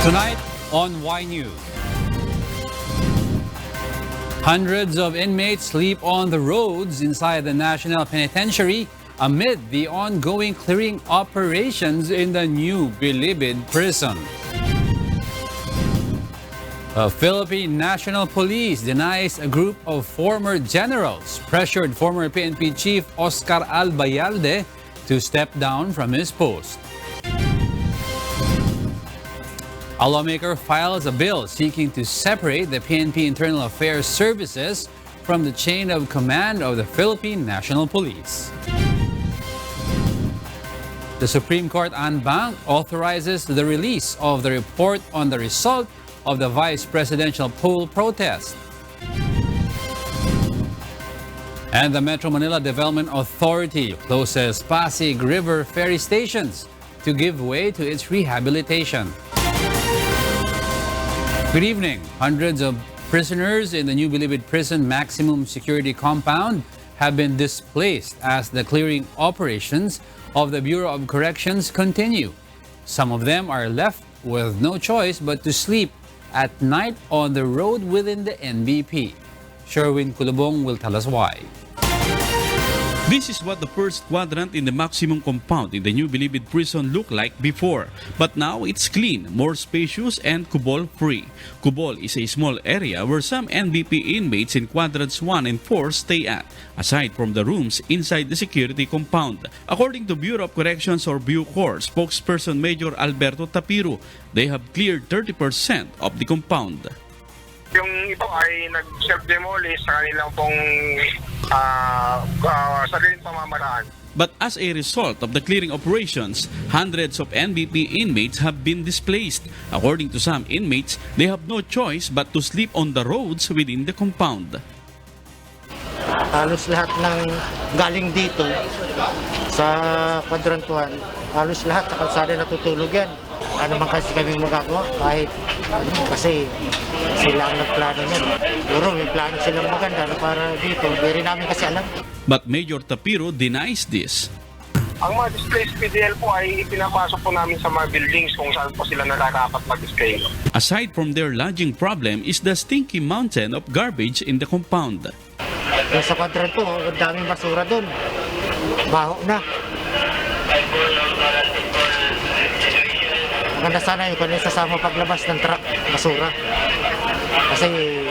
Tonight on Y News, hundreds of inmates sleep on the roads inside the National Penitentiary amid the ongoing clearing operations in the new Bilibid prison. The Philippine National Police denies a group of former generals pressured former PNP Chief Albayalde to step down from his post. A lawmaker files a bill seeking to separate the PNP Internal Affairs Services from the chain of command of the Philippine National Police. The Supreme Court en banc authorizes the release of the report on the result of the vice presidential poll protest. And the Metro Manila Development Authority closes Pasig River ferry stations to give way to its rehabilitation. Good evening. Hundreds of prisoners in the new Bilibid Prison maximum security compound have been displaced as the clearing operations of the Bureau of Corrections continue. Some of them are left with no choice but to sleep at night on the road within the NBP. Sherwin Kulubong will tell us why. This is what the first quadrant in the maximum compound in the new Bilibid prison looked like before. But now it's clean, more spacious, and kubol-free. Kubol is a small area where some NBP inmates in quadrants 1 and 4 stay at, aside from the rooms inside the security compound. According to Bureau of Corrections or Bucor spokesperson Major Alberto Tapiro, they have cleared 30% of the compound. Yung ito ay nag-self-demolish sa kanilang pong sariling pamamaraan. But as a result of the clearing operations, hundreds of NBP inmates have been displaced. According to some inmates, they have no choice but to sleep on the roads within the compound. Halos lahat ng galing dito sa quadrant 1, halos lahat sa kalsada natutulog yan. Ano man kasi kami magagawa kahit kasi sila ang nagplano niyan. Puro may plano silang maganda na para dito. Hindi rin namin kasi alam. But Major Tapiro denies this. Ang mga displaced PDL po ay ipinapasok po namin sa mga buildings kung saan po sila nararapat mag-stay. Aside from their lodging problem is the stinky mountain of garbage in the compound. Sa quadrant 2, ang daming basura doon. Baho na. Maganda sana yung kung sasama paglabas ng truck, basura. Kasi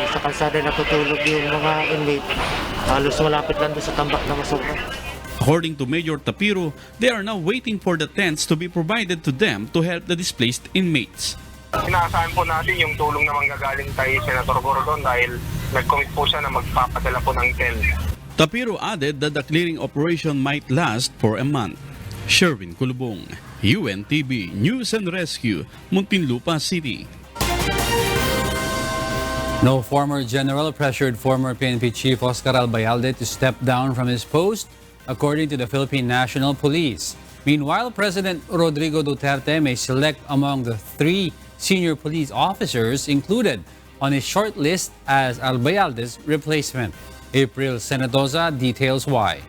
sa kalsada natutulog yung mga inmate. Halos malapit lang doon sa tambak na basura. According to Major Tapiro, they are now waiting for the tents to be provided to them to help the displaced inmates. Inaasahan po natin yung tulong na manggagaling kay Senator Gordon dahil nag-commit po siya na magpapadala po ng tent. Tapiro added that the clearing operation might last for a month. Sherwin Kulubong, UNTV News and Rescue, Muntinlupa City. No former general pressured former PNP Chief Albayalde to step down from his post, according to the Philippine National Police. Meanwhile, President Rodrigo Duterte may select among the 3 senior police officers included on his short list as Albayalde's replacement. April Senatosa details why.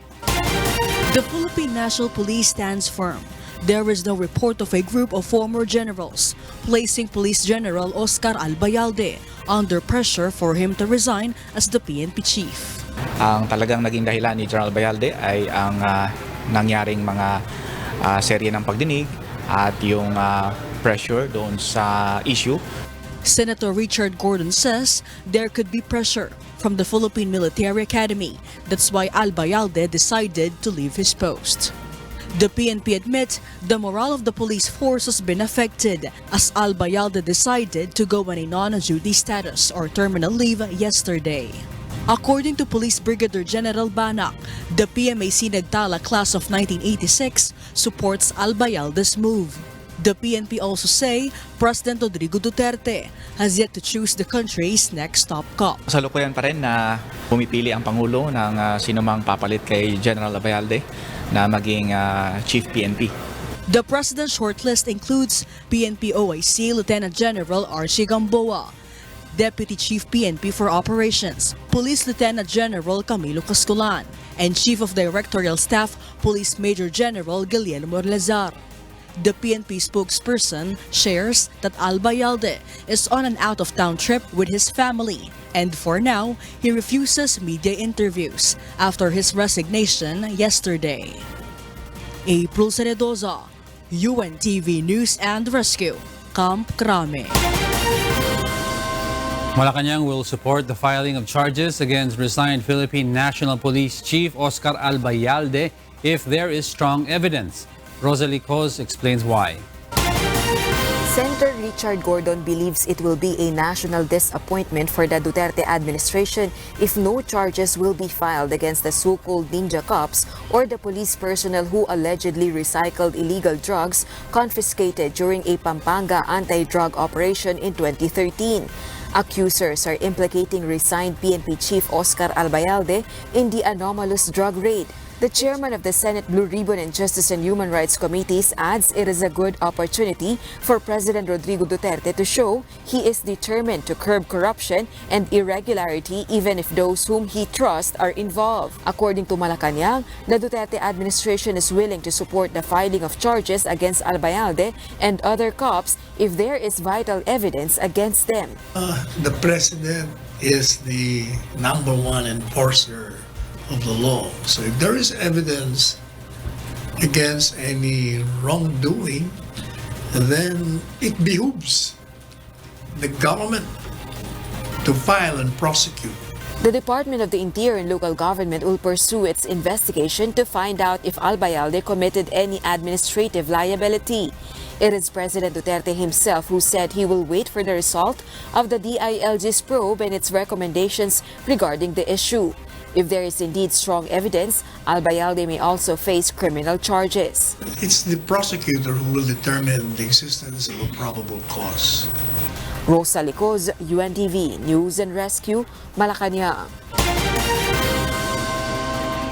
The Philippine National Police stands firm. There is no report of a group of former generals placing Police General Oscar Albayalde under pressure for him to resign as the PNP chief. Ang talagang naging dahilan ni General Albayalde ay ang nangyaring mga serye ng pagdinig at yung pressure doon sa issue. Senator Richard Gordon says there could be pressure from the Philippine Military Academy. That's why Albayalde decided to leave his post. The PNP admits the morale of the police force has been affected as Albayalde decided to go on a non-duty status or terminal leave yesterday. According to Police Brigadier General Banak, the PMAC Nagtala class of 1986 supports Albayalde's move. The PNP also say President Rodrigo Duterte has yet to choose the country's next top cop. Kasalukuyan pa rin na pumipili ang Pangulo ng sinumang papalit kay General Albayalde na maging Chief PNP. The President's shortlist includes PNP OIC Lieutenant General Archie Gamboa, Deputy Chief PNP for Operations, Police Lieutenant General Camilo Cascolan, and Chief of Directorial Staff Police Major General Guillermo Lazar. The PNP spokesperson shares that Albayalde is on an out-of-town trip with his family, and for now, he refuses media interviews after his resignation yesterday. April Ceredoza, UNTV News and Rescue, Camp Crame. Malacañang will support the filing of charges against resigned Philippine National Police Chief Oscar Albayalde if there is strong evidence. Rosalie Cos explains why. Senator Richard Gordon believes it will be a national disappointment for the Duterte administration if no charges will be filed against the so-called ninja cops or the police personnel who allegedly recycled illegal drugs confiscated during a Pampanga anti-drug operation in 2013. Accusers are implicating resigned PNP Chief Oscar Albayalde in the anomalous drug raid. The chairman of the Senate Blue Ribbon and Justice and Human Rights Committees adds it is a good opportunity for President Rodrigo Duterte to show he is determined to curb corruption and irregularity even if those whom he trusts are involved. According to Malacañang, the Duterte administration is willing to support the filing of charges against Albayalde and other cops if there is vital evidence against them. The president is the number one enforcer of the law. So if there is evidence against any wrongdoing, then it behooves the government to file and prosecute. The Department of the Interior and Local Government will pursue its investigation to find out if Albayalde committed any administrative liability. It is President Duterte himself who said he will wait for the result of the DILG's probe and its recommendations regarding the issue. If there is indeed strong evidence, Albayalde may also face criminal charges. It's the prosecutor who will determine the existence of a probable cause. Rosa Licoz, UNTV News and Rescue, Malacañang.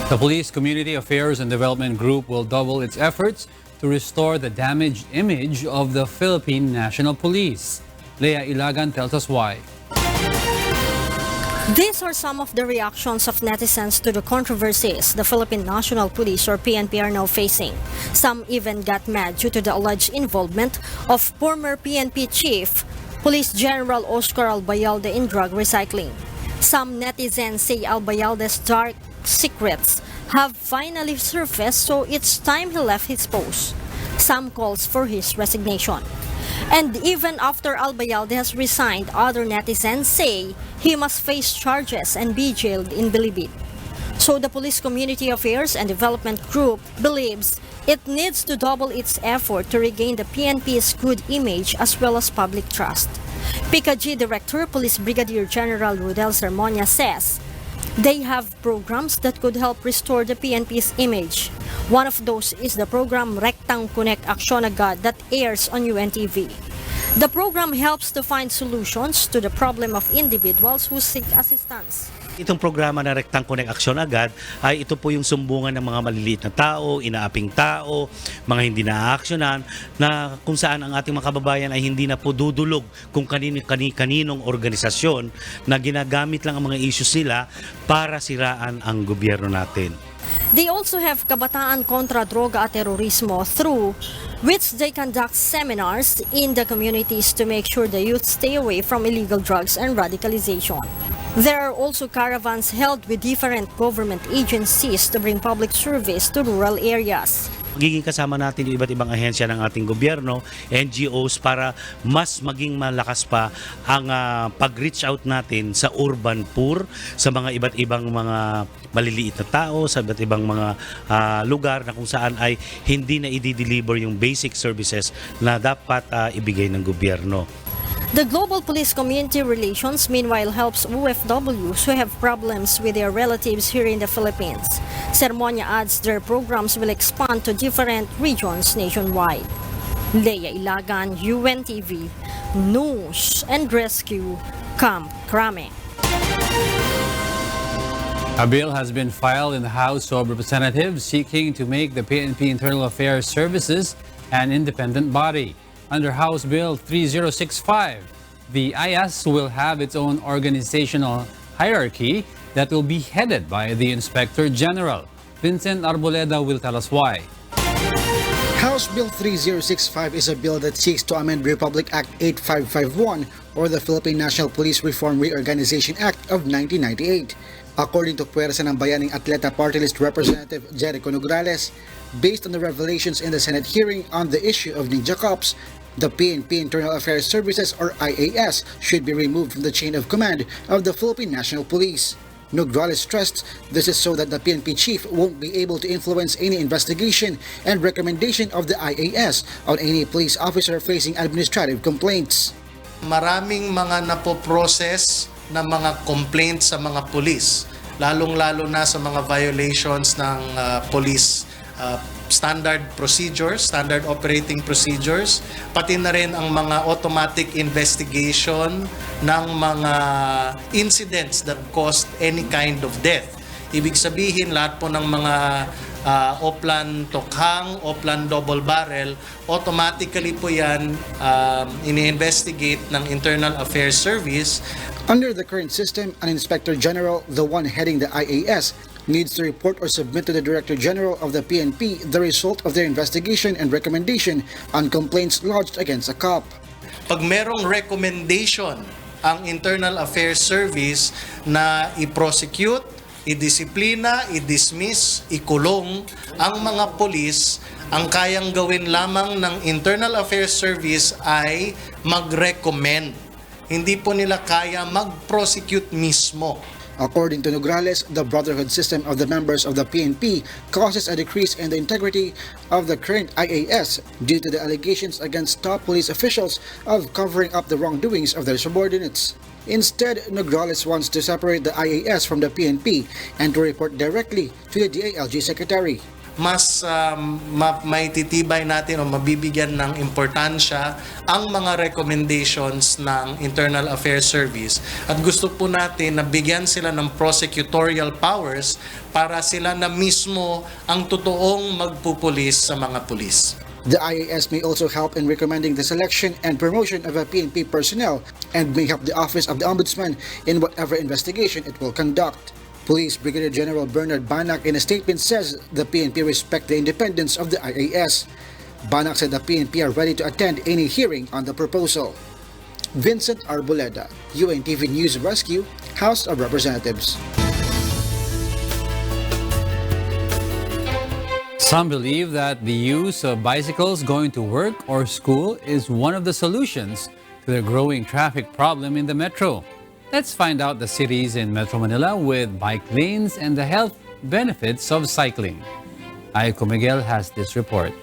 The Police Community Affairs and Development Group will double its efforts to restore the damaged image of the Philippine National Police. Leah Ilagan tells us why. These are some of the reactions of netizens to the controversies the Philippine National Police or PNP are now facing. Some even got mad due to the alleged involvement of former PNP Chief Police General Oscar Albayalde in drug recycling. Some netizens say Albayalde's dark secrets have finally surfaced, so it's time he left his post. Some calls for his resignation. And even after Albayalde has resigned, other netizens say he must face charges and be jailed in Bilibid. So the Police Community Affairs and Development Group believes it needs to double its effort to regain the PNP's good image as well as public trust. PCG Director Police Brigadier General Rodel Sermonia says they have programs that could help restore the PNP's image. One of those is the program Rectang Connect Aksyon Agad that airs on UNTV. The program helps to find solutions to the problem of individuals who seek assistance. Itong programa na Rectang Connect Aksyon Agad ay ito po yung sumbungan ng mga maliliit na tao, inaaping tao, mga hindi na-aaksyonan, na kung saan ang ating mga kababayan ay hindi na po dudulog kung kaninong organisasyon na ginagamit lang ang mga issues nila para siraan ang gobyerno natin. They also have Kabataan Kontra Droga at Terorismo, through which they conduct seminars in the communities to make sure the youth stay away from illegal drugs and radicalization. There are also caravans held with different government agencies to bring public service to rural areas. Magiging kasama natin yung iba't ibang ahensya ng ating gobyerno, NGOs, para mas maging malakas pa ang pag-reach out natin sa urban poor, sa mga iba't ibang mga maliliit na tao, sa iba't ibang mga lugar na kung saan ay hindi na i-deliver yung basic services na dapat ibigay ng gobyerno. The Global Police Community Relations meanwhile helps OFWs who have problems with their relatives here in the Philippines. Sermonia adds their programs will expand to different regions nationwide. Leah Ilagan, UNTV, News and Rescue, Camp Crame. A bill has been filed in the House of Representatives seeking to make the PNP Internal Affairs Services an independent body. Under House Bill 3065, the IAS will have its own organizational hierarchy that will be headed by the Inspector General. Vincent Arboleda will tell us why. House Bill 3065 is a bill that seeks to amend Republic Act 8551 or the Philippine National Police Reform Reorganization Act of 1998. According to Puwersa ng Bayaning Atleta Party List Representative Jericho Nograles, based on the revelations in the Senate hearing on the issue of ninja cops, the PNP Internal Affairs Services or IAS should be removed from the chain of command of the Philippine National Police. Nograles stressed this is so that the PNP chief won't be able to influence any investigation and recommendation of the IAS on any police officer facing administrative complaints. Maraming mga napoprocess na mga complaints sa mga pulis, lalong-lalo na sa mga violations ng police standard procedures, standard operating procedures, pati na rin ang mga automatic investigation ng mga incidents that caused any kind of death. Ibig sabihin, lahat po ng mga Oplan Tokhang, Oplan Double Barrel, automatically po yan ini-investigate ng Internal Affairs Service. Under the current system, an Inspector General, the one heading the IAS, needs to report or submit to the Director General of the PNP the result of their investigation and recommendation on complaints lodged against a cop. Pag merong recommendation ang Internal Affairs Service na i-prosecute, i-disiplina, i-dismiss, ikulong ang mga polis, ang kayang gawin lamang ng Internal Affairs Service ay mag-recommend. Hindi po nila kaya mag-prosecute mismo. According to Nograles, the brotherhood system of the members of the PNP causes a decrease in the integrity of the current IAS due to the allegations against top police officials of covering up the wrongdoings of their subordinates. Instead, Nograles wants to separate the IAS from the PNP and to report directly to the DILG Secretary. Mas maititibay natin o mabibigyan ng importansya ang mga recommendations ng Internal Affairs Service at gusto po natin na bigyan sila ng prosecutorial powers para sila na mismo ang totoong magpupulis sa mga pulis. The IAS may also help in recommending the selection and promotion of a PNP personnel and may help the Office of the Ombudsman in whatever investigation it will conduct. Police Brigadier General Bernard Banac in a statement says the PNP respect the independence of the IAS. Banac said the PNP are ready to attend any hearing on the proposal. Vincent Arboleda, UNTV News Rescue, House of Representatives. Some believe that the use of bicycles going to work or school is one of the solutions to the growing traffic problem in the metro. Let's find out the cities in Metro Manila with bike lanes and the health benefits of cycling. Aiko Miguel has this report.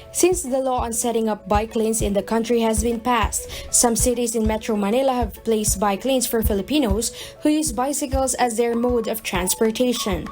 Since the law on setting up bike lanes in the country has been passed, some cities in Metro Manila have placed bike lanes for Filipinos who use bicycles as their mode of transportation.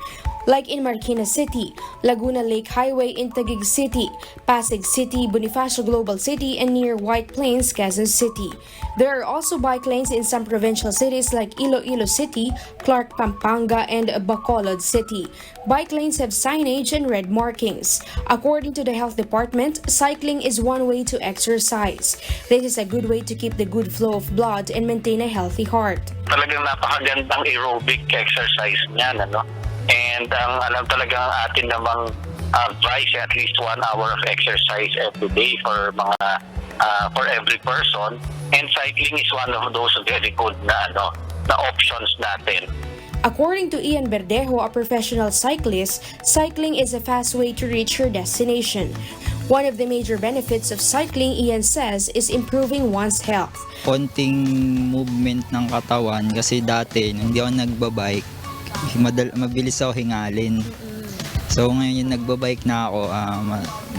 Like in Marikina City, Laguna Lake Highway in Taguig City, Pasig City, Bonifacio Global City, and near White Plains, Quezon City. There are also bike lanes in some provincial cities like Iloilo City, Clark, Pampanga, and Bacolod City. Bike lanes have signage and red markings. According to the Health Department, cycling is one way to exercise. This is a good way to keep the good flow of blood and maintain a healthy heart. Talagang napakagandang aerobic exercise niyan, ano? And alam talaga atin namang advice at least 1 hour of exercise every day for every person. And cycling is one of those very good na options natin. According to Ian Verdejo, a professional cyclist, cycling is a fast way to reach your destination. One of the major benefits of cycling, Ian says, is improving one's health. Konting movement ng katawan kasi dati hindi ako nagbabike, mabilis ako hingalin. So ngayon yung nagbabike na ako,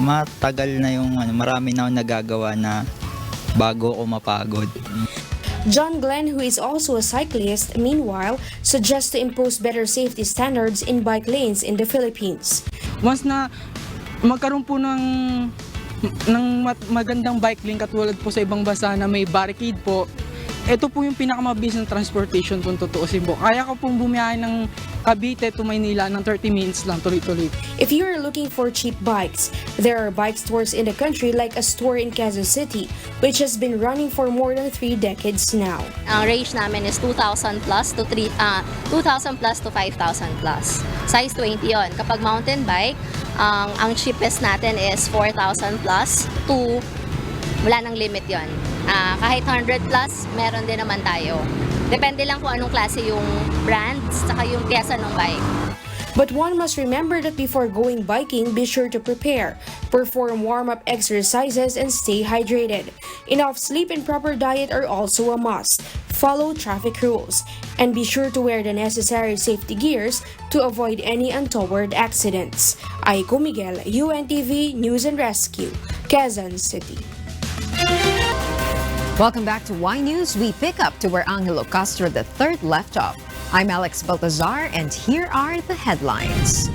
matagal na yung marami na ako nagagawa na bago ako mapagod. John Glenn, who is also a cyclist, meanwhile, suggests to impose better safety standards in bike lanes in the Philippines. Once na magkaroon po ng magandang bike lane katulad po sa ibang bansa na may barricade po, ito po yung pinakamabilis ng transportation kung tutuusin po. Kaya ko pong bumiyahe ng Cavite to Maynila ng 30 minutes lang tuloy-tuloy. If you are looking for cheap bikes, there are bike stores in the country like a store in Quezon City, which has been running for more than 3 decades now. Ang range namin is 2,000 plus to 5,000 plus. Size 20 yon. Kapag mountain bike, Ang cheapest natin is 4,000 plus to wala nang limit yon. Kahit 100 plus, meron din naman tayo. Depende lang kung anong klase yung brand, saka yung pyesa ng bike. But one must remember that before going biking, be sure to prepare, perform warm-up exercises, and stay hydrated. Enough sleep and proper diet are also a must. Follow traffic rules, and be sure to wear the necessary safety gears to avoid any untoward accidents. Aiko Miguel, UNTV News and Rescue, Quezon City. Welcome back to Y News. We pick up to where Angelo Castro III left off. I'm Alex Baltazar, and here are the headlines.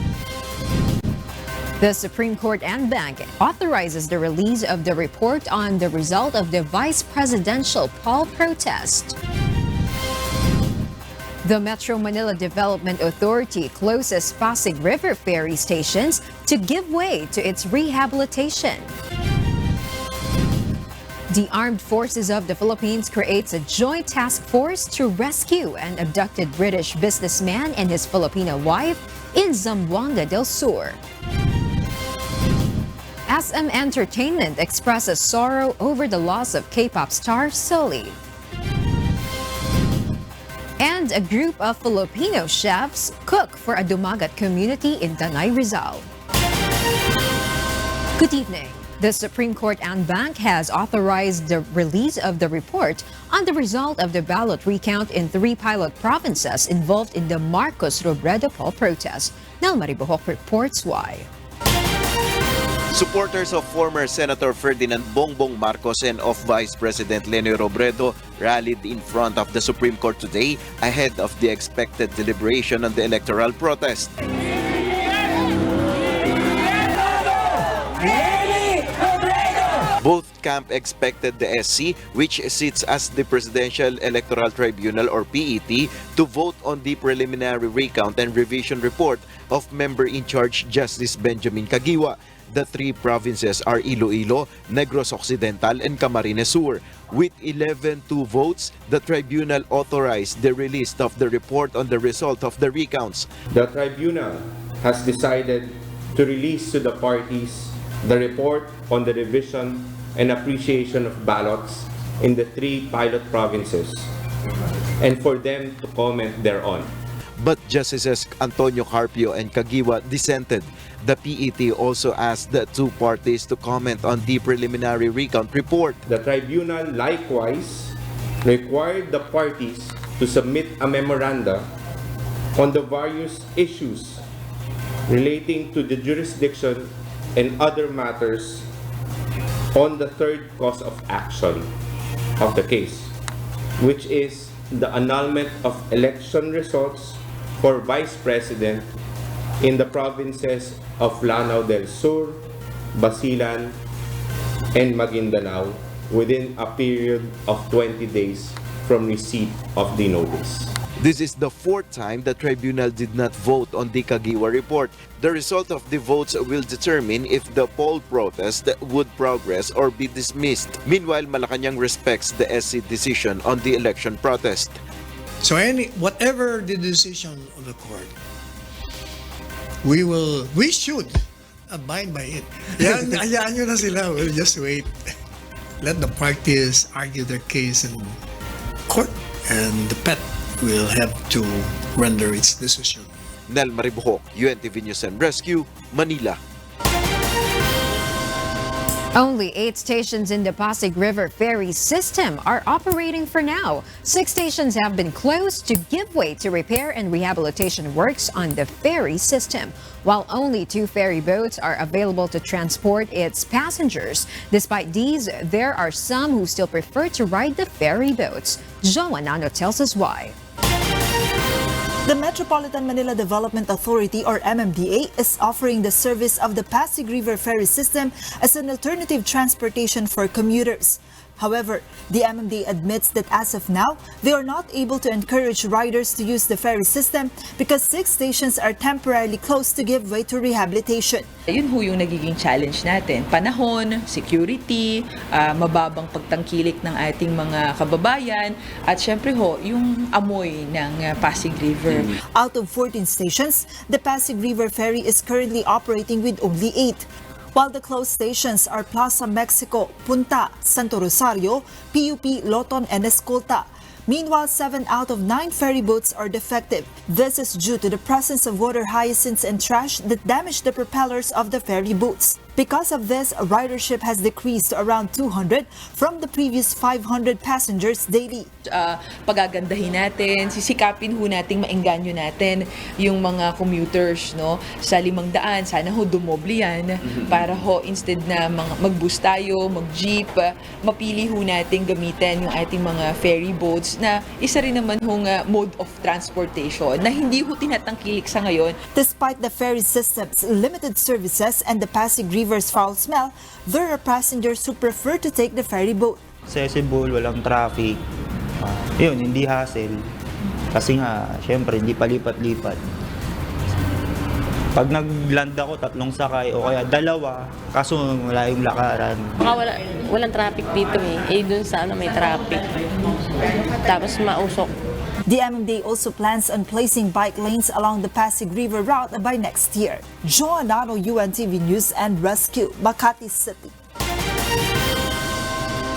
The Supreme Court and Bank authorizes the release of the report on the result of the vice presidential poll protest. The Metro Manila Development Authority closes Pasig River ferry stations to give way to its rehabilitation. The Armed Forces of the Philippines creates a joint task force to rescue an abducted British businessman and his Filipino wife in Zamboanga del Sur. SM Entertainment expresses sorrow over the loss of K-pop star Sully. And a group of Filipino chefs cook for a Dumagat community in Tanay, Rizal. Good evening. The Supreme Court and Bank has authorized the release of the report on the result of the ballot recount in 3 pilot provinces involved in the Marcos Robredo poll protest. Nel Maribohok reports why. Supporters of former Senator Ferdinand Bongbong Marcos and of Vice President Leni Robredo rallied in front of the Supreme Court today ahead of the expected deliberation on the electoral protest. Both camp expected the SC, which sits as the Presidential Electoral Tribunal or PET, to vote on the preliminary recount and revision report of member-in-charge Justice Benjamin Caguioa. The 3 provinces are Iloilo, Negros Occidental, and Camarines Sur. With 11-2 votes, the tribunal authorized the release of the report on the result of the recounts. The tribunal has decided to release to the parties the report on the revision and appreciation of ballots in the 3 pilot provinces and for them to comment thereon. But Justices Antonio Carpio and Caguioa dissented. The PET also asked the 2 parties to comment on the preliminary recount report. The tribunal likewise required the parties to submit a memoranda on the various issues relating to the jurisdiction and other matters on the 3rd cause of action of the case, which is the annulment of election results for Vice President in the provinces of Lanao del Sur, Basilan, and Maguindanao within a period of 20 days from receipt of the notice. This is the 4th time the tribunal did not vote on the Caguioa report. The result of the votes will determine if the poll protest would progress or be dismissed. Meanwhile, Malacañang respects the SC decision on the election protest. So whatever the decision of the court, we should abide by it. Hayaan nyo na sila. We'll just wait. Let the parties argue their case in court, and the PET will have to render its decision. Nel Maribohok, UNTV News and Rescue, Manila. Only 8 stations in the Pasig River ferry system are operating for now. 6 stations have been closed to give way to repair and rehabilitation works on the ferry system, while only 2 ferry boats are available to transport its passengers. Despite these, there are some who still prefer to ride the ferry boats. Joan Nano tells us why. The Metropolitan Manila Development Authority, or MMDA, is offering the service of the Pasig River ferry system as an alternative transportation for commuters. However, the MMDA admits that as of now, they are not able to encourage riders to use the ferry system because 6 stations are temporarily closed to give way to rehabilitation. Yun ho yung nagiging challenge natin. Panahon, security, mababang pagtangkilik ng ating mga kababayan, at syempre ho, yung amoy ng Pasig River. Out of 14 stations, the Pasig River Ferry is currently operating with only 8. While the closed stations are Plaza Mexico, Punta, Santo Rosario, PUP, Loton, and Escolta. Meanwhile, 7 out of 9 ferry boats are defective. This is due to the presence of water hyacinths and trash that damaged the propellers of the ferry boats. Because of this, ridership has decreased to around 200 from the previous 500 passengers daily. Pagagandahin natin, sisikapin ho nating maengganyo natin yung mga commuters, no? Sa 500, sana ho dumoble yan para ho instead na mag-bus tayo, mag-jeep, mapili ho natin gamitin yung ating mga ferry boats na isa rin naman hong mode of transportation na hindi ho tinatangkilik sa ngayon. Despite the ferry system's limited services and the Pasig River's foul smell, there are passengers who prefer to take the ferry boat. Accessible, walang traffic. Yun, hindi hassle. Kasi nga, syempre, hindi palipat-lipat. Pag nag-land ako, 3 sakay o kaya 2, kaso wala yung lakaran. Walang traffic dito eh. Dun sa may traffic. Tapos mausok. The MMDA also plans on placing bike lanes along the Pasig River route by next year. Joanano, UNTV News and Rescue, Makati City.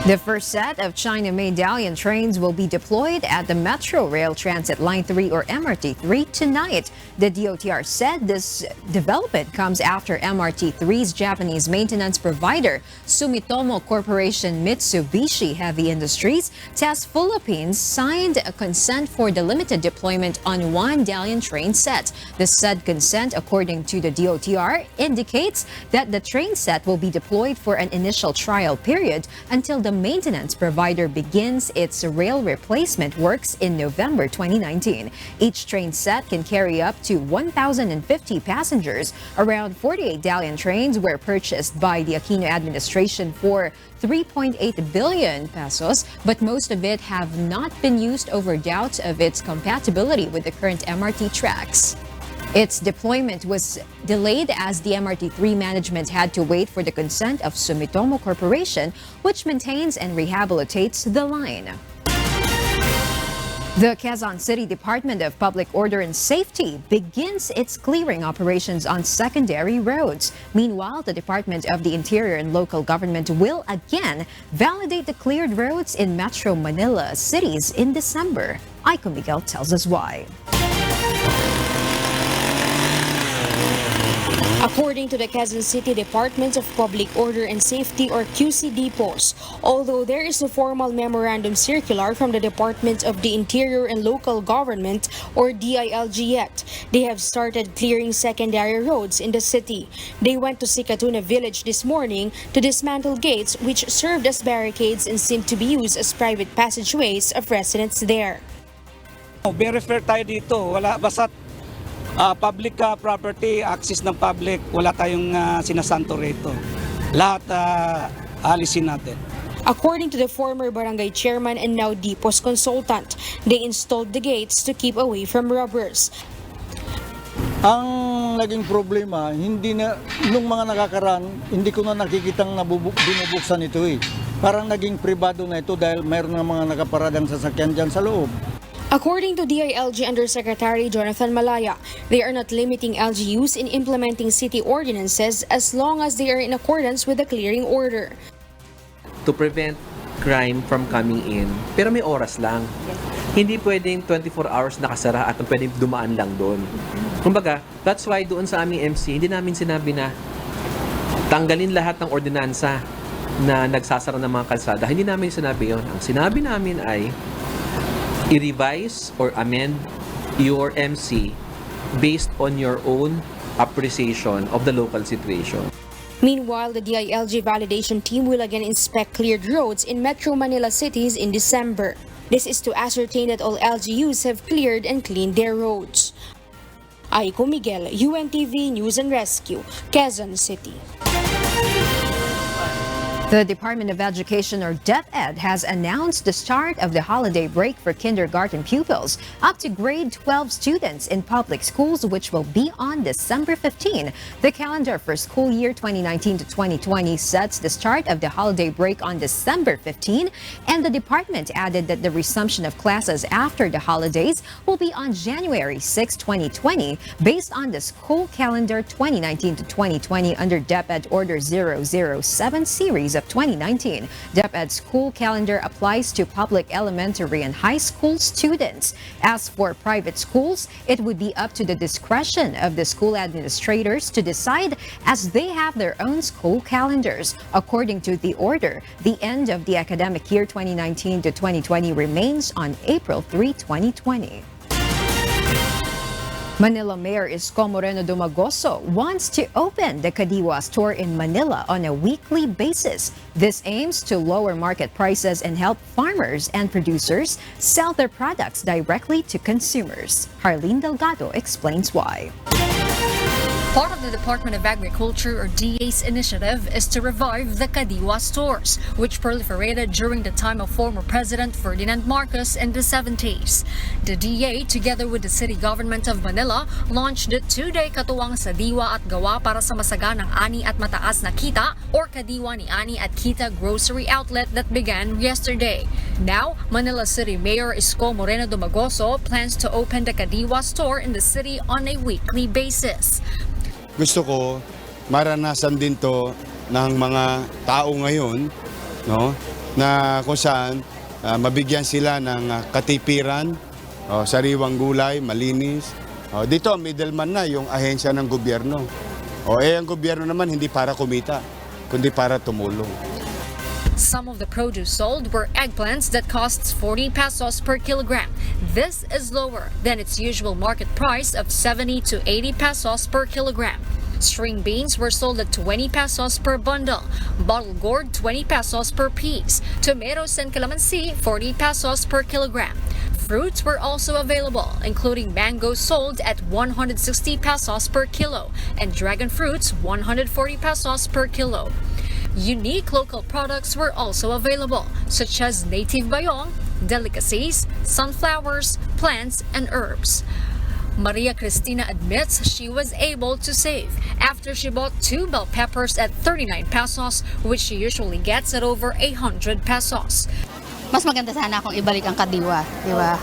The first set of China medallion trains will be deployed at the Metro Rail Transit Line 3 or MRT3 tonight. The DOTR said this development comes after MRT3's Japanese maintenance provider, Sumitomo Corporation Mitsubishi Heavy Industries, TES Philippines, signed a consent for the limited deployment on 1 medallion train set. The said consent, according to the DOTR, indicates that the train set will be deployed for an initial trial period until the maintenance provider begins its rail replacement works in November 2019. Each train set can carry up to 1,050 passengers. Around 48 medallion trains were purchased by the Aquino administration for 3.8 billion pesos, but most of it have not been used over doubt of its compatibility with the current MRT tracks. Its deployment was delayed as the MRT3 management had to wait for the consent of Sumitomo Corporation, which maintains and rehabilitates the line. The Quezon City Department of Public Order and Safety begins its clearing operations on secondary roads. Meanwhile, the Department of the Interior and Local Government will again validate the cleared roads in Metro Manila cities in December. Aiko Miguel tells us why. According to the Quezon City Department of Public Order and Safety or QCDPOS, although there is a formal memorandum circular from the Department of the Interior and Local Government or DILG yet, they have started clearing secondary roads in the city. They went to Sikatuna village this morning to dismantle gates which served as barricades and seemed to be used as private passageways of residents there. Very fair tayo dito, wala basta't public property, access ng public, wala tayong sinasanto rito. Lahat alisin natin. According to the former barangay chairman and now DPOS consultant, they installed the gates to keep away from robbers. Ang naging problema, hindi na, nung mga nakakaraan, hindi ko na nakikitang binubuksan ito eh. Parang naging pribado na ito dahil mayroon ng mga nakaparadang sasakyan dyan sa loob. According to DILG Undersecretary Jonathan Malaya, they are not limiting LGUs in implementing city ordinances as long as they are in accordance with the clearing order. To prevent crime from coming in, pero may oras lang. Hindi pwedeng 24 hours nakasara at pwedeng dumaan lang doon. Kumbaga, that's why doon sa aming MC, hindi namin sinabi na tanggalin lahat ng ordinansa na nagsasara ng mga kalsada. Hindi namin sinabi yon. Ang sinabi namin ay i-revise or amend your MC based on your own appreciation of the local situation. Meanwhile, the DILG validation team will again inspect cleared roads in Metro Manila cities in December. This is to ascertain that all LGUs have cleared and cleaned their roads. Aiko Miguel, UNTV News and Rescue, Quezon City. The Department of Education, or DepEd, has announced the start of the holiday break for kindergarten pupils up to grade 12 students in public schools, which will be on December 15. The calendar for school year 2019 to 2020 sets the start of the holiday break on December 15, and the department added that the resumption of classes after the holidays will be on January 6, 2020, based on the school calendar 2019 to 2020 under DepEd Order 007 series of 2019. DepEd's school calendar applies to public elementary and high school students. As for private schools, it would be up to the discretion of the school administrators to decide, as they have their own school calendars. According to the order, the end of the academic year 2019 to 2020 remains on April 3, 2020. Manila Mayor Isko Moreno Dumagoso wants to open the Kadiwa store in Manila on a weekly basis. This aims to lower market prices and help farmers and producers sell their products directly to consumers. Harleen Delgado explains why. Part of the Department of Agriculture, or DA's initiative, is to revive the Kadiwa stores, which proliferated during the time of former President Ferdinand Marcos in the 70s. The DA, together with the city government of Manila, launched the two-day Katuwang sa Diwa at Gawa para sa Masaganang Ani at Mataas na Kita, or Kadiwa ni Ani at Kita grocery outlet that began yesterday. Now, Manila City Mayor Isko Moreno Dumagoso plans to open the Kadiwa store in the city on a weekly basis. Gusto ko maranasan din to ng mga tao ngayon, no, na kung saan mabigyan sila ng katipiran, sariwang gulay, malinis. Dito ang middleman na yung ahensya ng gobyerno. Ang gobyerno naman hindi para kumita, kundi para tumulong. Some of the produce sold were eggplants that costs 40 pesos per kilogram. This is lower than its usual market price of 70 to 80 pesos per kilogram. String beans were sold at 20 pesos per bundle. Bottle gourd, 20 pesos per piece. Tomatoes and calamansi, 40 pesos per kilogram. Fruits were also available, including mangoes sold at 160 pesos per kilo and dragon fruits 140 pesos per kilo. Unique local products were also available, such as native bayong, delicacies, sunflowers, plants, and herbs. Maria Cristina admits she was able to save after she bought 2 bell peppers at 39 pesos, which she usually gets at over 100 pesos. Mas maganda sana kung ibalik ang Kadiwa, di ba?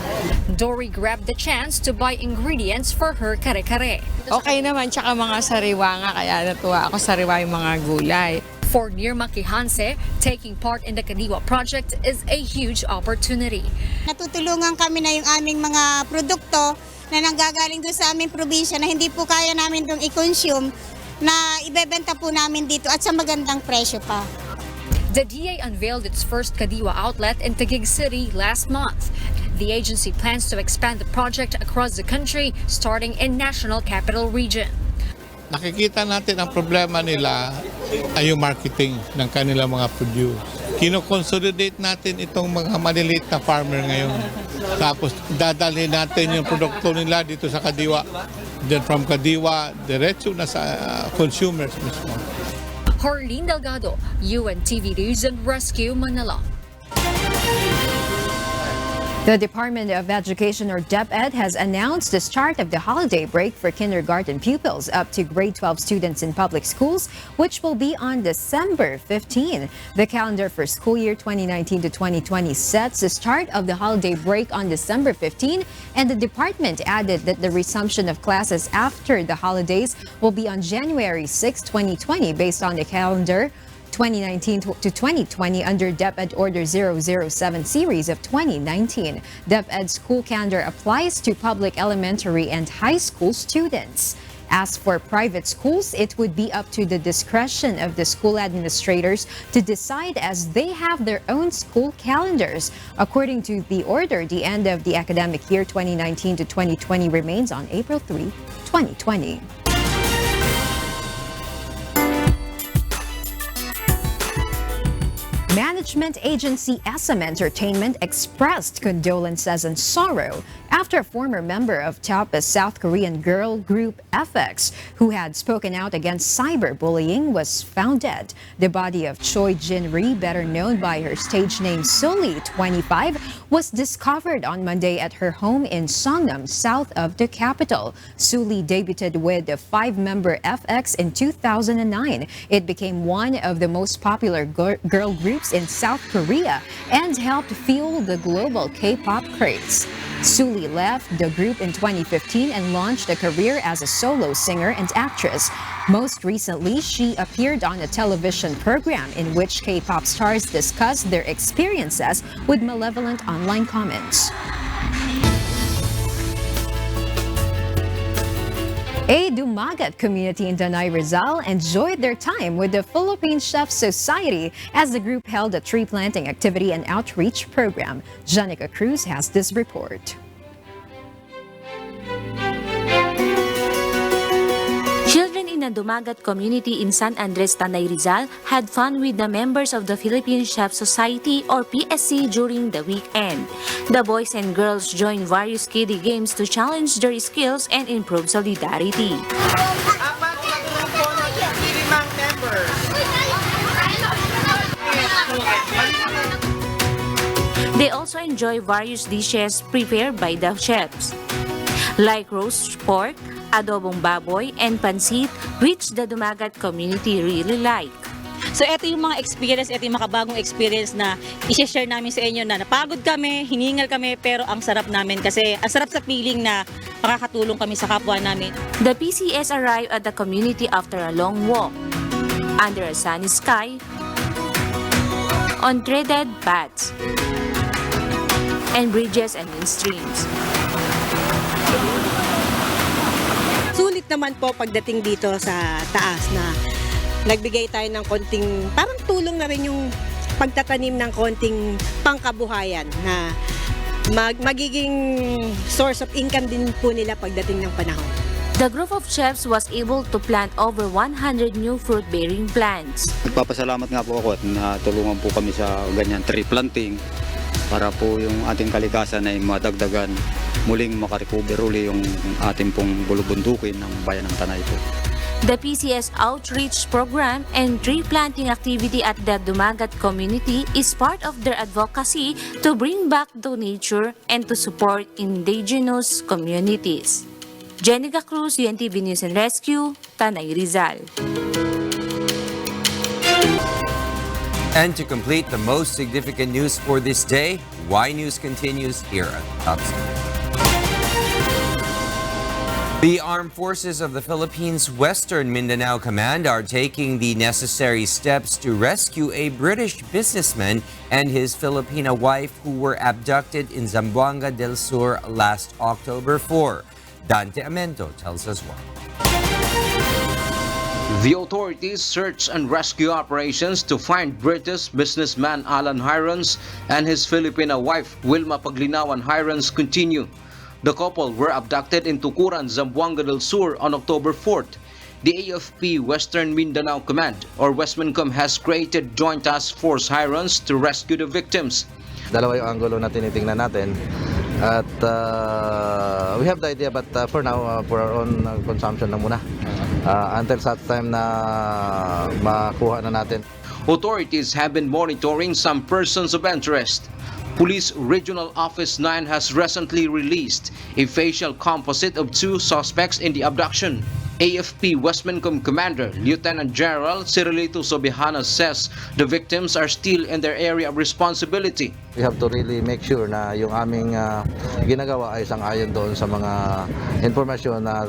Dory grabbed the chance to buy ingredients for her kare-kare. Okay naman, tsaka mga sariwa nga, kaya natuwa ako sariwa yung mga gulay. For Nirma Kihanse, taking part in the Kadiwa project is a huge opportunity. Natutulungan kami na yung aming mga produkto na nanggagaling doon sa aming probinsya na hindi po kaya namin doon i-consume, na ibebenta po namin dito at sa magandang presyo pa. The DA unveiled its first Kadiwa outlet in Taguig City last month. The agency plans to expand the project across the country, starting in National Capital Region. Nakikita natin ang problema nila ay yung marketing ng kanilang mga produce. Kino-consolidate natin itong mga maliliit na farmer ngayon. Tapos dadalhin natin yung produkto nila dito sa Kadiwa. Then from Kadiwa, diretso na sa consumers mismo. Harleen Delgado, UNTV News and Rescue, Manila. The Department of Education, or DepEd, has announced the start of the holiday break for kindergarten pupils up to grade 12 students in public schools, which will be on December 15. The calendar for school year 2019 to 2020 sets the start of the holiday break on December 15, and the department added that the resumption of classes after the holidays will be on January 6, 2020, based on the calendar 2019 to 2020 under DepEd Order 007 series of 2019. DepEd school calendar applies to public elementary and high school students. As for private schools, it would be up to the discretion of the school administrators to decide, as they have their own school calendars. According to the order, the end of the academic year 2019 to 2020 remains on April 3, 2020. Management agency SM Entertainment expressed condolences and sorrow after a former member of TOP's South Korean girl group FX, who had spoken out against cyberbullying, was found dead. The body of Choi Jin-ri, better known by her stage name Sully, 25, was discovered on Monday at her home in Songnam, south of the capital. Sully debuted with the 5-member FX in 2009. It became one of the most popular girl groups in South Korea and helped fuel the global K-pop craze. Sully left the group in 2015 and launched a career as a solo singer and actress. Most recently, she appeared on a television program in which K-pop stars discussed their experiences with malevolent online comments. A Dumagat community in Tanay, Rizal enjoyed their time with the Philippine Chef Society as the group held a tree planting activity and outreach program. Janica Cruz has this report. Children in a Dumagat community in San Andres, Tanay, Rizal had fun with the members of the Philippine Chef Society or PSC during the weekend. The boys and girls joined various kiddie games to challenge their skills and improve solidarity. They also enjoy various dishes prepared by the chefs, like roast pork, adobong baboy, and pansit, which the Dumagat community really like. So ito yung mga experience, ito yung makabagong experience na i-share namin sa inyo na napagod kami, hiningal kami, pero ang sarap namin kasi ang sarap sa feeling na makakatulong kami sa kapwa namin. The PCS arrived at the community after a long walk, under a sunny sky, on treaded paths, and bridges and in streams. Sulit naman po pagdating dito sa taas na nagbigay tayo ng konting, parang tulong na rin yung pagtatanim ng konting pangkabuhayan na magiging source of income din po nila pagdating ng panahon. The group of chefs was able to plant over 100 new fruit-bearing plants. Nagpapasalamat nga po ako at natulungan po kami sa ganyan tree planting para po yung ating kalikasan ay madagdagan, muling makarecover uli yung ating pong bulubundukin ng bayan ng Tanay po. The PCS outreach program and tree planting activity at the Dumagat community is part of their advocacy to bring back to nature and to support indigenous communities. Janica Cruz, UNTV News and Rescue, Tanay, Rizal. And to complete the most significant news for this day, Y News continues here at Top Story. The Armed Forces of the Philippines Western Mindanao Command are taking the necessary steps to rescue a British businessman and his Filipina wife who were abducted in Zamboanga del Sur last October 4. Dante Amento tells us why. The authorities' search and rescue operations to find British businessman Alan Hirons and his Filipina wife Wilma Paglinawan Hirons continue. The couple were abducted in Tukuran, Zamboanga del Sur on October 4th. The AFP Western Mindanao Command or Westmincom has created Joint Task Force Hirons to rescue the victims. Dalawa yung angulo na tinitingnan natin at we have the idea but for now for our own consumption lang muna until such time na makuha na natin. Authorities have been monitoring some persons of interest. Police Regional Office 9 has recently released a facial composite of 2 suspects in the abduction. AFP Westmincom Commander Lieutenant General Cirilito Sobihana says the victims are still in their area of responsibility. We have to really make sure na yung aming ginagawa ay sang-ayon doon sa mga informasyon na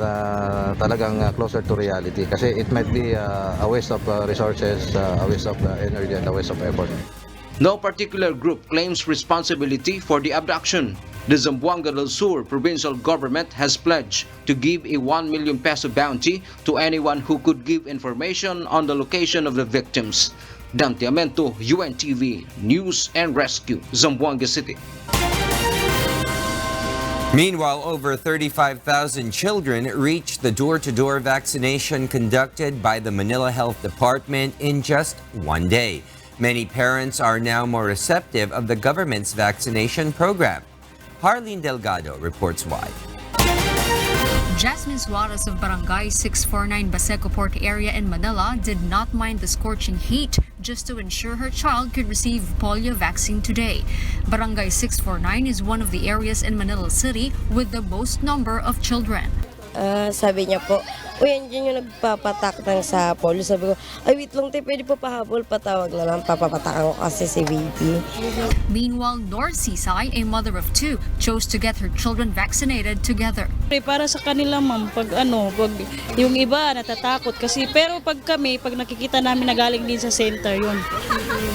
talagang closer to reality kasi it might be a waste of resources, a waste of energy and a waste of effort. No particular group claims responsibility for the abduction. The Zamboanga del Sur provincial government has pledged to give a 1 million peso bounty to anyone who could give information on the location of the victims. Dante Amento, UNTV, News and Rescue, Zamboanga City. Meanwhile, over 35,000 children reached the door-to-door vaccination conducted by the Manila Health Department in just one day. Many parents are now more receptive of the government's vaccination program. Harleen Delgado reports why. Jasmine Suarez of Barangay 649 Baseco Port area in Manila did not mind the scorching heat just to ensure her child could receive polio vaccine today. Barangay 649 is one of the areas in Manila City with the most number of children. Sabi niya po, uy, yan yung nagpapatak ng sa polio. Sabi ko, ay wait lang tayo, pwede po pahabol, patawag na lang, papapatakan ko kasi si baby. Meanwhile, North Seaside, a mother of two, chose to get her children vaccinated together. Para sa kanila ma'am, pag yung iba natatakot kasi, pero pag nakikita namin na galing din sa center yun,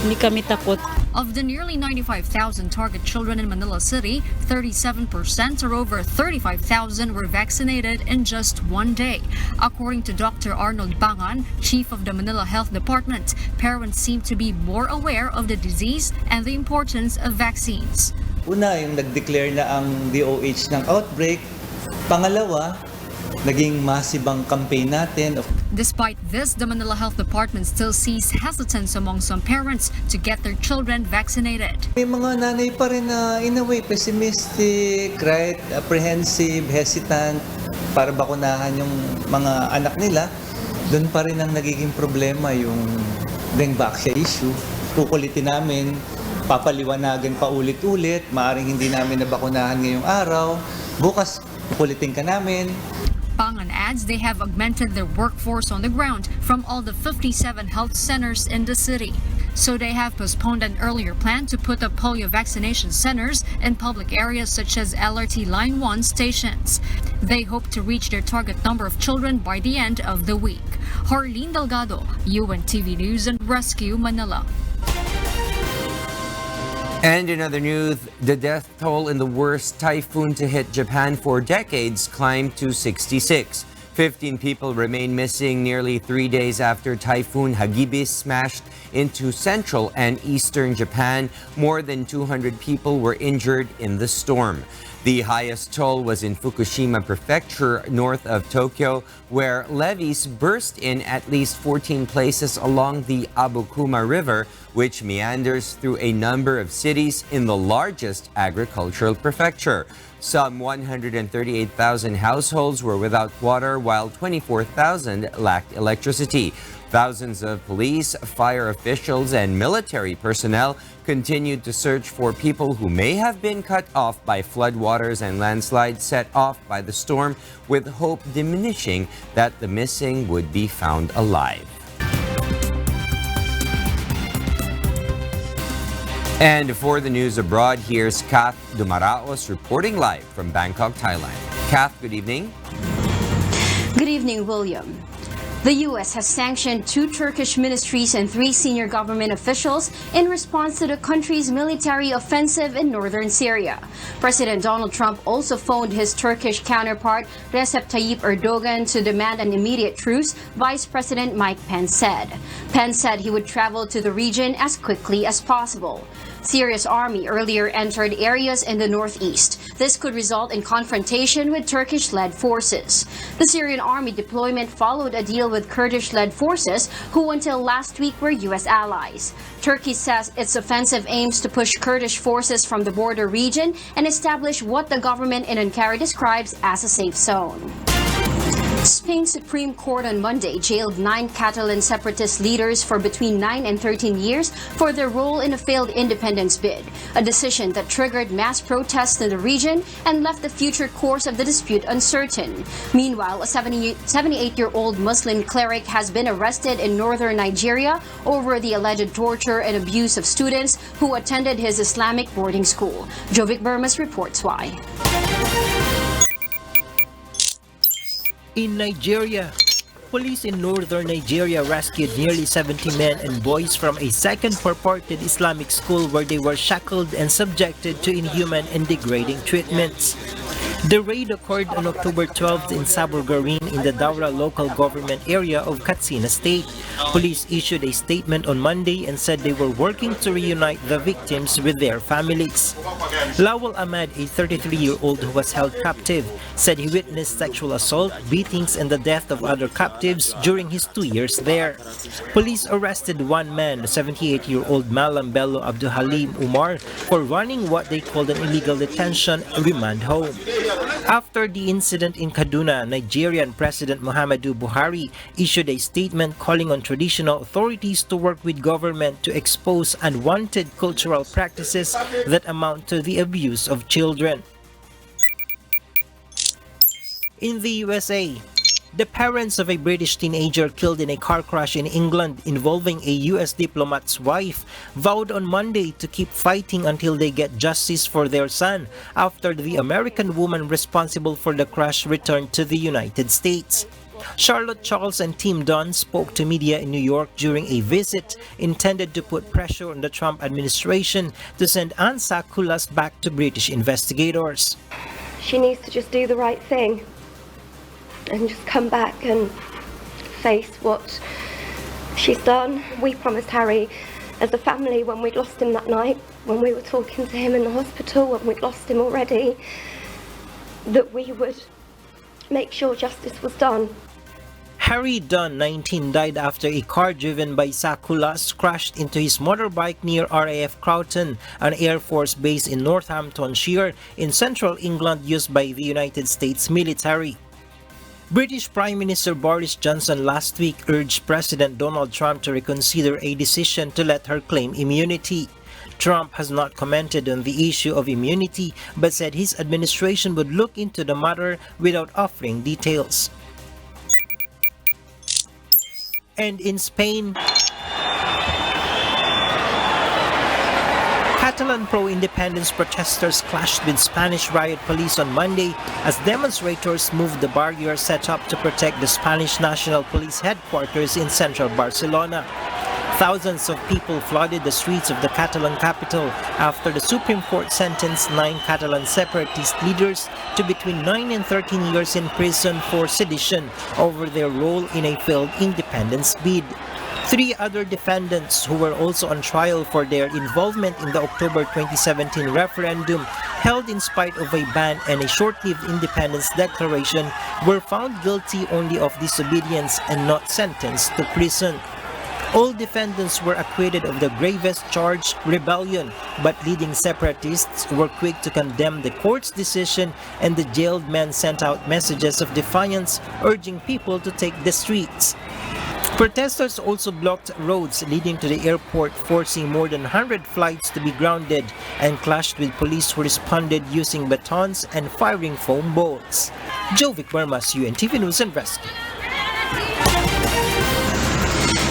hindi kami takot. Of the nearly 95,000 target children in Manila City, 37% or over 35,000 were vaccinated in just one day. According to Dr. Arnold Bangan, chief of the Manila Health Department, parents seem to be more aware of the disease and the importance of vaccines. Una, yung nag-declare na ang DOH ng outbreak. Pangalawa, naging massive ang campaign natin. Despite this, the Manila Health Department still sees hesitance among some parents to get their children vaccinated. May mga nanay pa rin na in a way pessimistic, right? Apprehensive, hesitant para bakunahan yung mga anak nila. Doon pa rin ang nagiging problema yung dengue vaccine issue. Kukulitin namin, papaliwanagan pa ulit-ulit, maaring hindi namin nabakunahan ngayong araw. Bukas, kukulitin ka namin. Bangan adds they have augmented their workforce on the ground from all the 57 health centers in the city. So they have postponed an earlier plan to put up polio vaccination centers in public areas such as LRT Line 1 stations. They hope to reach their target number of children by the end of the week. Harleen Delgado, UNTV News and Rescue, Manila. And in other news, the death toll in the worst typhoon to hit Japan for decades climbed to 66. 15 people remain missing nearly 3 days after Typhoon Hagibis smashed into central and eastern Japan. More than 200 people were injured in the storm. The highest toll was in Fukushima Prefecture, north of Tokyo, where levees burst in at least 14 places along the Abukuma River, which meanders through a number of cities in the largest agricultural prefecture. Some 138,000 households were without water, while 24,000 lacked electricity. Thousands of police, fire officials, and military personnel continued to search for people who may have been cut off by floodwaters and landslides set off by the storm, with hope diminishing that the missing would be found alive. And for the news abroad, here's Kath Dumaraos reporting live from Bangkok, Thailand. Kath, good evening. Good evening, William. The U.S. has sanctioned 2 Turkish ministries and 3 senior government officials in response to the country's military offensive in northern Syria. President Donald Trump also phoned his Turkish counterpart Recep Tayyip Erdogan to demand an immediate truce, Vice President Mike Pence said. Pence said he would travel to the region as quickly as possible. Syria's army earlier entered areas in the northeast. This could result in confrontation with Turkish-led forces. The Syrian army deployment followed a deal with Kurdish-led forces, who until last week were U.S. allies. Turkey says its offensive aims to push Kurdish forces from the border region and establish what the government in Ankara describes as a safe zone. Spain's Supreme Court on Monday jailed 9 Catalan separatist leaders for between 9 and 13 years for their role in a failed independence bid, a decision that triggered mass protests in the region and left the future course of the dispute uncertain. Meanwhile, a 78-year-old Muslim cleric has been arrested in northern Nigeria over the alleged torture and abuse of students who attended his Islamic boarding school. Jovic Burmas reports why. In Nigeria, police in northern Nigeria rescued nearly 70 men and boys from a second purported Islamic school where they were shackled and subjected to inhuman and degrading treatments. The raid occurred on October 12th in Sabulgarin in the Daura local government area of Katsina State. Police issued a statement on Monday and said they were working to reunite the victims with their families. Lawal Ahmed, a 33-year-old who was held captive, said he witnessed sexual assault, beatings, and the death of other captives during his 2 years there. Police arrested one man, 78-year-old Malam Bello Abdul Halim Umar, for running what they called an illegal detention remand home. After the incident in Kaduna, Nigerian President Muhammadu Buhari issued a statement calling on traditional authorities to work with government to expose unwanted cultural practices that amount to the abuse of children. In the USA, the parents of a British teenager killed in a car crash in England involving a US diplomat's wife vowed on Monday to keep fighting until they get justice for their son after the American woman responsible for the crash returned to the United States. Charlotte Charles and Tim Dunn spoke to media in New York during a visit intended to put pressure on the Trump administration to send Ansa Kulas back to British investigators. She needs to just do the right thing and just come back and face what she's done. We promised Harry as a family when we'd lost him that night, when we were talking to him in the hospital, when we'd lost him already, that we would make sure justice was done. Harry Dunn, 19, died after a car driven by Sakulas crashed into his motorbike near RAF Croughton, an Air Force base in Northamptonshire in central England used by the United States military. British Prime Minister Boris Johnson last week urged President Donald Trump to reconsider a decision to let her claim immunity. Trump has not commented on the issue of immunity but said his administration would look into the matter without offering details. And in Spain, Catalan pro-independence protesters clashed with Spanish riot police on Monday as demonstrators moved the barrier set up to protect the Spanish National Police headquarters in central Barcelona. Thousands of people flooded the streets of the Catalan capital after the Supreme Court sentenced 9 Catalan separatist leaders to between 9 and 13 years in prison for sedition over their role in a failed independence bid. 3 other defendants who were also on trial for their involvement in the October 2017 referendum, held in spite of a ban and a short-lived independence declaration, were found guilty only of disobedience and not sentenced to prison. All defendants were acquitted of the gravest charge, rebellion, but leading separatists were quick to condemn the court's decision, and the jailed men sent out messages of defiance, urging people to take the streets. Protesters also blocked roads leading to the airport, forcing more than 100 flights to be grounded, and clashed with police who responded using batons and firing foam balls. Jovic Vermas, UNTV News and Rescue.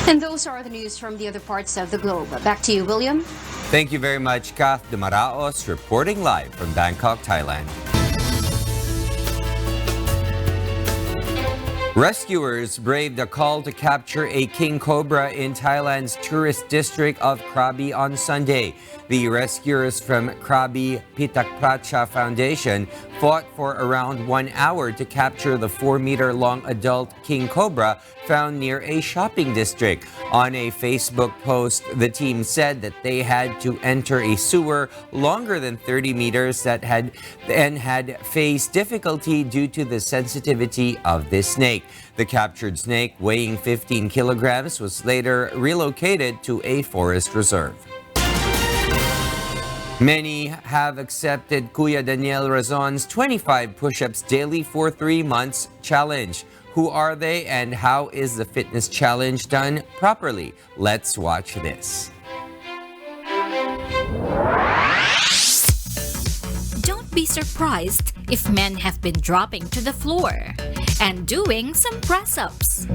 And those are the news from the other parts of the globe. Back to you, William. Thank you very much, Kath Dumaraos, reporting live from Bangkok, Thailand. Rescuers braved a call to capture a king cobra in Thailand's tourist district of Krabi on Sunday. The rescuers from Krabi Pitakpracha Foundation fought for around 1 hour to capture the 4-meter-long adult king cobra found near a shopping district. On a Facebook post, the team said that they had to enter a sewer longer than 30 meters that had faced difficulty due to the sensitivity of this snake. The captured snake, weighing 15 kilograms, was later relocated to a forest reserve. Many have accepted Kuya Daniel Razon's 25 push-ups daily for 3 months challenge. Who are they and how is the fitness challenge done properly? Let's watch this. Don't be surprised if men have been dropping to the floor and doing some press-ups.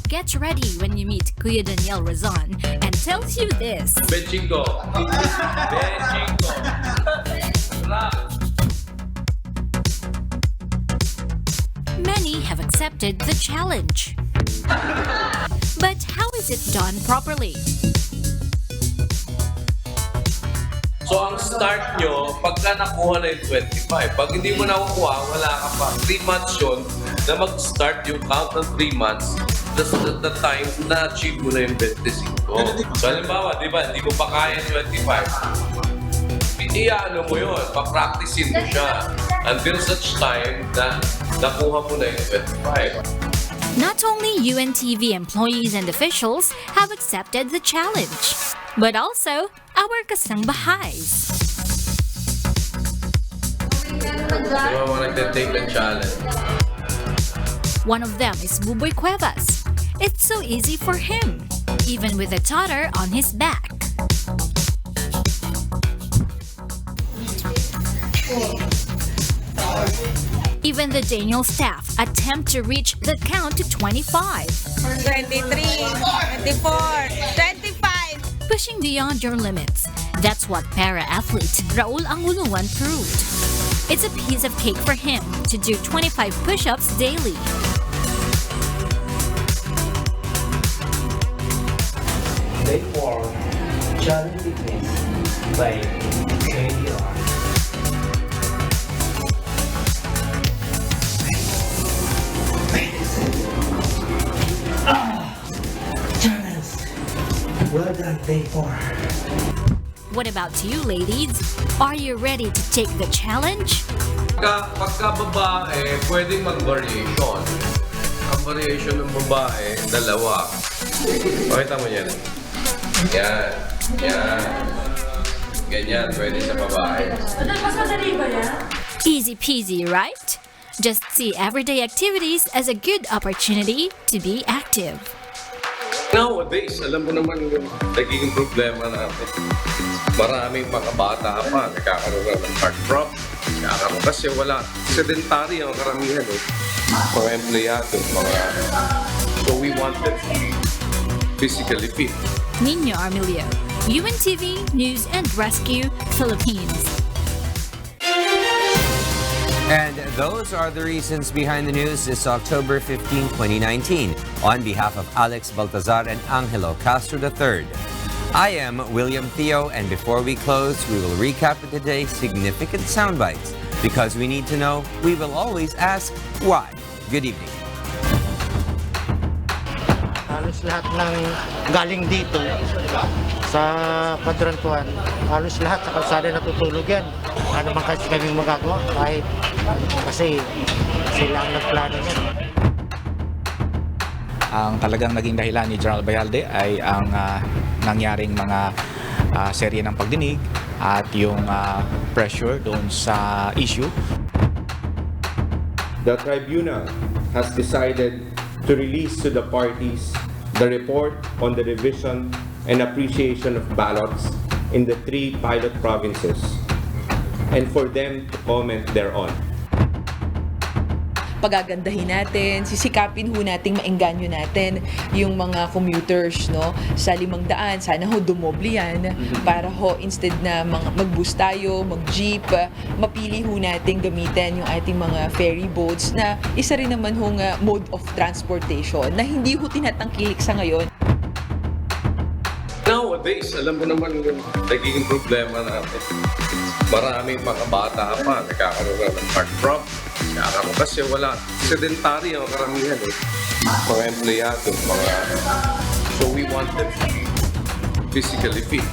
Get ready when you meet Kuya Daniel Razon and tells you this. Bechingo. Many have accepted the challenge. But how is it done properly? So ang start nyo, pagka nakuha na yung 25. Pag hindi mo nakukuha, wala ka pa. 3 months yun na mag-start yung count ng 3 months. That's the time na achieve mo na yung 25. So halimbawa, di ba, hindi mo pa kaya 25. Iyaano mo yun, papracticein mo siya until such time na nakuha mo na yung 25. Not only UNTV employees and officials have accepted the challenge, but also our kasambahays. Sino mo nagtitake the challenge? One of them is Buboy Cuevas. It's so easy for him, even with a toddler on his back. Even the Daniel staff attempt to reach the count to 25. 23, 24, 25. Pushing beyond your limits. That's what para-athlete Raul Anguluan proved. It's a piece of cake for him to do 25 push-ups daily. Day 4, Challenge Fitness by KDR. Challenge. Well done, Day 4. What about you, ladies? Are you ready to take the challenge? Pagka babae, pwedeng mag-variation. Ang variation ng babae, dalawa. Pakita mo yan. Yan. Yan. Ganyan, pwede sa babae. Easy peasy, right? Just see everyday activities as a good opportunity to be active. Nowadays, alam mo naman yung nagiging problema natin. Maraming mga bata pa, nagkakaroon ng heart problem. Kasi wala, sedentary ang karamihan. Mga empleyado, mga... So we want them to be physically fit. Nino Armilio, UNTV News and Rescue, Philippines. And those are the reasons behind the news this October 15, 2019. On behalf of Alex Baltazar and Angelo Castro III, I am William Theo, and before we close, we will recap of today's significant sound bites. Because we need to know, we will always ask why. Good evening. Halos lahat ng galing dito sa Padrantuan, halos lahat sa kalsada natutulog yan. Ano man kasi kami magagawa kahit kasi sila ang nagplano yan. Ang talagang naging dahilan ni General Albayalde ay ang nangyaring mga serye ng pagdinig at yung pressure doon sa issue. The tribunal has decided to release to the parties the report on the revision and appreciation of ballots in the 3 pilot provinces and for them to comment thereon. Pagagandahin natin, sisikapin ho nating maengganyo natin yung mga commuters, no? Sa 500, sana ho dumoble yan para ho instead na mag-bus tayo, mag-jeep, mapili ho natin gamitin yung ating mga ferry boats na isa rin naman hong mode of transportation na hindi ho tinatangkilik sa ngayon. Nowadays, alam mo naman yung nagiging problema natin. Maraming mga bata pa, nagkakaroon ng heart problem. Kasi wala, sedentary ang karamihan. Mga empleyado, mga... So we want them to be physically fit.